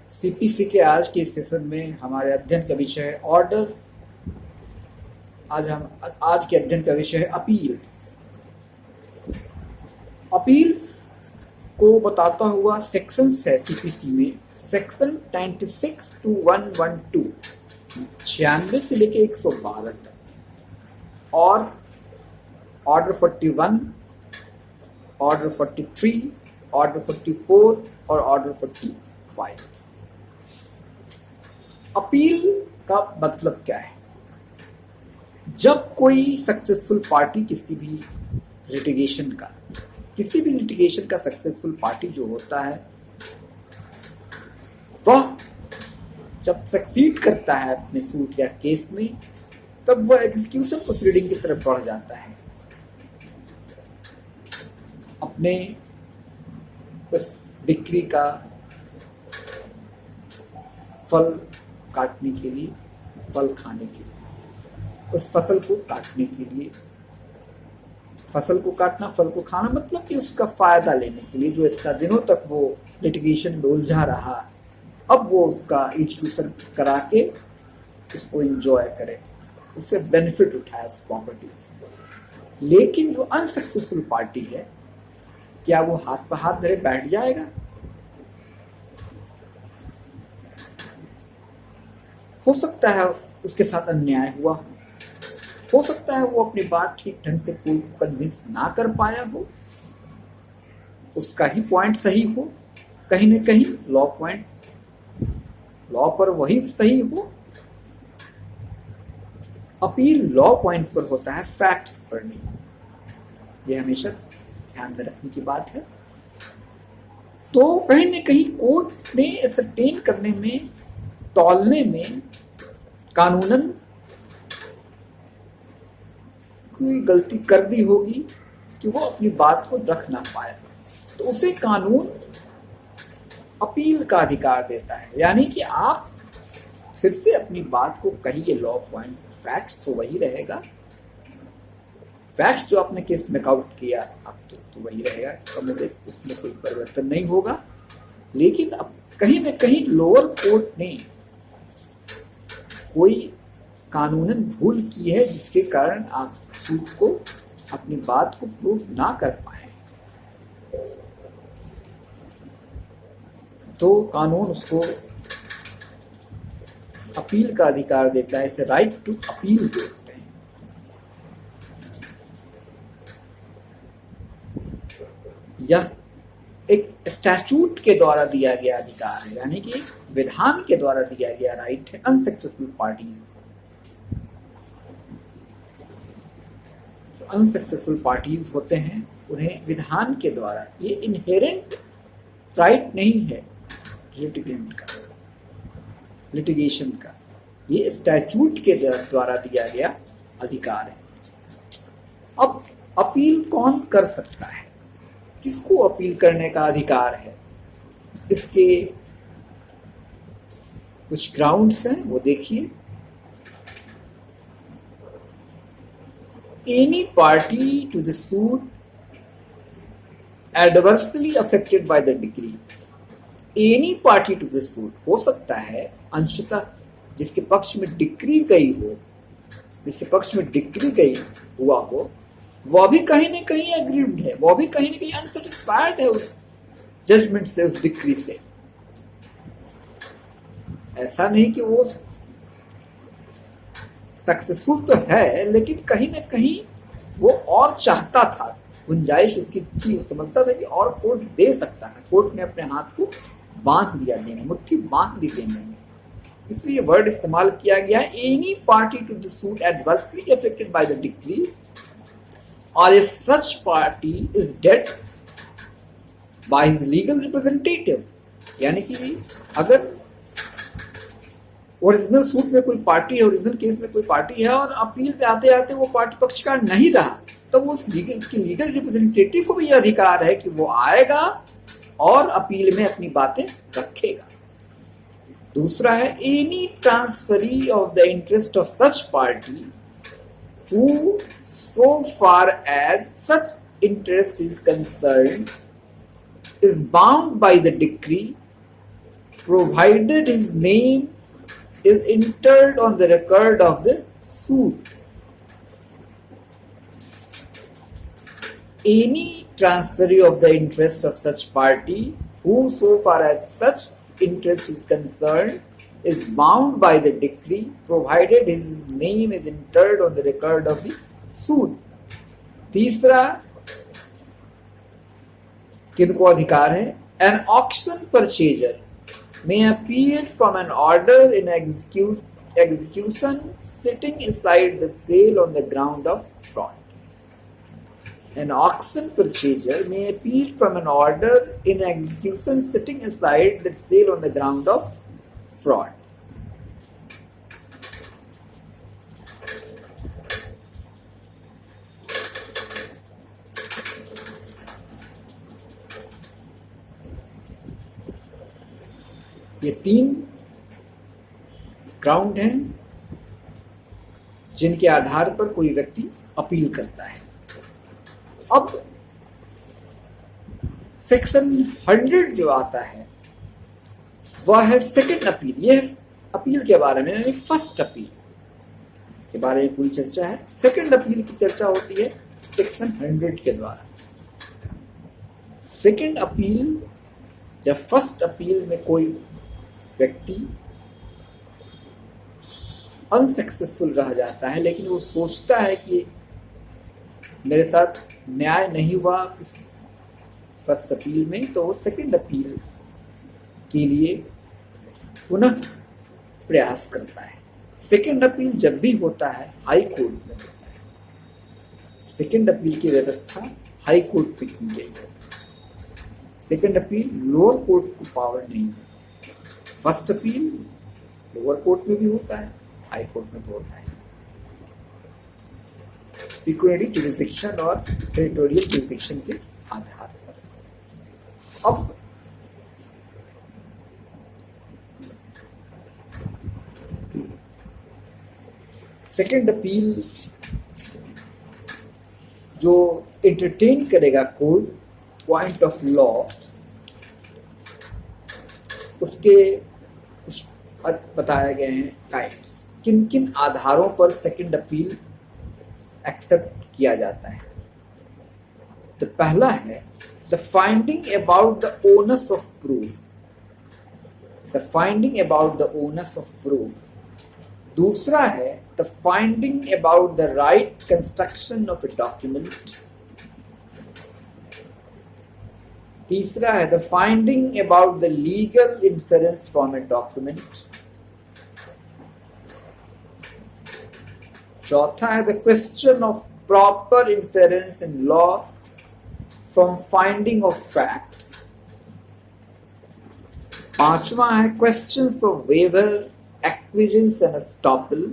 CPC के आज के सेशन में हमारे अध्ययन का विषय है ऑर्डर। आज के अध्ययन का विषय है अपील्स। अपील्स को बताता हुआ सेक्शंस है सीपीसी में, सेक्शन 96 to 112, 96 से लेके 112 तक, और ऑर्डर 41, ऑर्डर 43, ऑर्डर 44 और ऑर्डर 45। अपील का मतलब क्या है? जब कोई सक्सेसफुल पार्टी किसी भी लिटिगेशन का सक्सेसफुल पार्टी जो होता है, वह जब सक्सीड करता है अपने सूट या केस में, तब वह एग्जीक्यूशन प्रोसीडिंग की तरफ बढ़ जाता है अपने उस डिक्री का फल काटने के लिए, फल खाने के लिए, उस फसल को काटने के लिए। फसल को काटना, फल को खाना मतलब कि उसका फायदा लेने के लिए, जो इतना दिनों तक वो लिटिगेशन में उलझा रहा, अब वो उसका एग्जीक्यूशन करा के इसको एंजॉय करे, उससे बेनिफिट उठाए उस प्रॉपर्टी से। लेकिन जो अनसक्सेसफुल पार्टी है, क्या वो हाथ पर हाथ धरे बैठ जाएगा? हो सकता है उसके साथ अन्याय हुआ हो सकता है वो अपनी बात ठीक ढंग से कोई कन्विंस ना कर पाया हो, उसका ही पॉइंट सही हो, कहीं न कहीं लॉ पर वही सही हो। अपील लॉ पॉइंट पर होता है, फैक्ट्स पर नहीं। ये हमेशा ध्यान में रखने की बात है। तो कहीं न कहीं कोर्ट ने एसर्टेन करने में, तौलने में कानूनन कोई गलती कर दी होगी कि वो अपनी बात को रख ना पाया, तो उसे कानून अपील का अधिकार देता है। यानी कि आप फिर से अपनी बात को कहिए लॉ पॉइंट, फैक्ट्स तो वही रहेगा, फैक्ट्स जो आपने केस मेकआउट किया अब तो वही रहेगा, कमोबेश इसमें कोई परिवर्तन नहीं होगा। लेकिन अब कहीं न कहीं लोअर कोर्ट ने कोई कानूनन भूल की है, जिसके कारण आप सूट को, अपनी बात को प्रूव ना कर पाए, तो कानून उसको अपील का अधिकार देता है। इसे राइट टू अपील बोलते हैं। यह एक स्टैट्यूट के द्वारा दिया गया अधिकार है, यानी कि विधान के द्वारा दिया गया राइट है। अनसक्सेसफुल पार्टीज होते हैं, उन्हें विधान के द्वारा, ये इनहेरेंट राइट नहीं है लिटिगेशन का, ये स्टैट्यूट के द्वारा दिया गया अधिकार है। अब अपील कौन कर सकता है? किसको अपील करने का अधिकार है? इसके कुछ ग्राउंड्स हैं, वो देखिए। Any party to the suit adversely affected by the decree. Any party to the suit हो सकता है अंशतः जिसके पक्ष में डिक्री गई हुआ हो, वह भी कहीं न कहीं एग्रीव्ड है, वह भी कहीं न कहीं अनसेटिस्फाइड है उस जजमेंट से, उस डिक्री से। ऐसा नहीं कि वो सक्सेसफुल तो है, लेकिन कहीं न कहीं वो और चाहता था, गुंजाइश उसकी थी, वो समझता था कि और कोर्ट दे सकता है। कोर्ट ने अपने हाथ को बांध लिया देने, मुट्ठी बांध ली देने में, इसलिए वर्ड इस्तेमाल किया गया, any party to the suit adversely affected by the decree और if such party is dead by his legal representative. यानी कि अगर ओरिजिनल सूट में कोई पार्टी है, ओरिजिनल केस में कोई पार्टी है, और अपील पे आते आते वो पार्टी पक्षकार नहीं रहा, तो वो उसकी लीगल रिप्रेजेंटेटिव को भी यह अधिकार है कि वो आएगा और अपील में अपनी बातें रखेगा। दूसरा है, any transferee of the interest of such party who so far as such interest is concerned is bound by the decree provided his name is entered on the record of the suit. Any transferee of the interest of such party, who so far as such interest is concerned, is bound by the decree, provided his name is entered on the record of the suit. तीसरा किनको अधिकार है? An auction purchaser may appeal from an order in execution sitting aside the sale on the ground of fraud. An auction purchaser may appeal from an order in execution sitting aside the sale on the ground of fraud. ये 3 ground हैं जिनके आधार पर कोई व्यक्ति appeal करता है। अब section 100 जो आता है वह है सेकंड अपील। यह अपील के बारे में, यानी फर्स्ट अपील के बारे में पूरी चर्चा है। सेकंड अपील की चर्चा होती है सेक्शन 100 के द्वारा। सेकंड अपील, जब फर्स्ट अपील में कोई व्यक्ति अनसक्सेसफुल रह जाता है, लेकिन वो सोचता है कि मेरे साथ न्याय नहीं हुआ इस फर्स्ट अपील में, तो वो सेकंड अपील के लिए पुनः प्रयास करता है। सेकंड अपील जब भी होता है हाई कोर्ट में होता है। सेकंड अपील की व्यवस्था हाई कोर्ट पे की गई है। सेकंड अपील लोअर कोर्ट को पावर नहीं है। फर्स्ट अपील लोअर कोर्ट में भी होता है, हाई कोर्ट में भी होता है। इक्विटी जुरिस्डिक्शन और टेरिटोरियल जुरिस्डिक्शन के आधार पर। अब सेकंड अपील जो एंटरटेन करेगा कोर्ट पॉइंट ऑफ लॉ, उसके बताए गए हैं काइंड्स। किन किन आधारों पर सेकंड अपील एक्सेप्ट किया जाता है। तो पहला है the finding about the onus of proof. The finding about the onus of proof. दूसरा है the finding about the right construction of a document. तीसरा है the finding about the legal inference from a document. चौथा है the question of proper inference in law from finding of facts. पांचवा है questions of waiver, acquiescence and estoppel.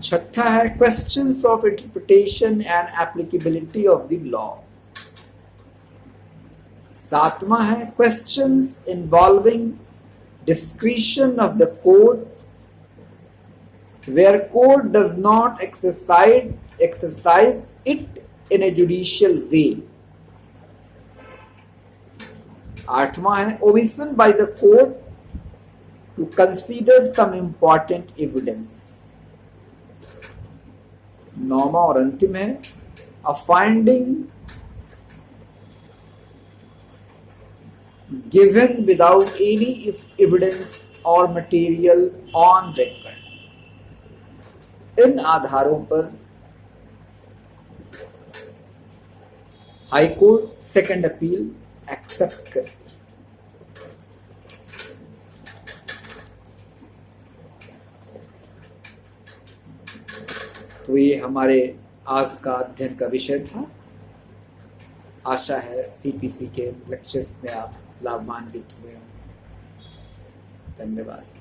छठा है questions of interpretation and applicability of the law. सातवां है questions involving discretion of the court where court does not exercise it in a judicial way. आठवां है omission by the court to consider some important evidence. नौवां और अंतिम है a finding given without any evidence or material on record. इन आधारों पर high court second appeal accept करती है। तो ये हमारे आज का अध्ययन का विषय था। आशा है सीपीसी के लेक्चर्स में आप लाभान्वित हुए। धन्यवाद।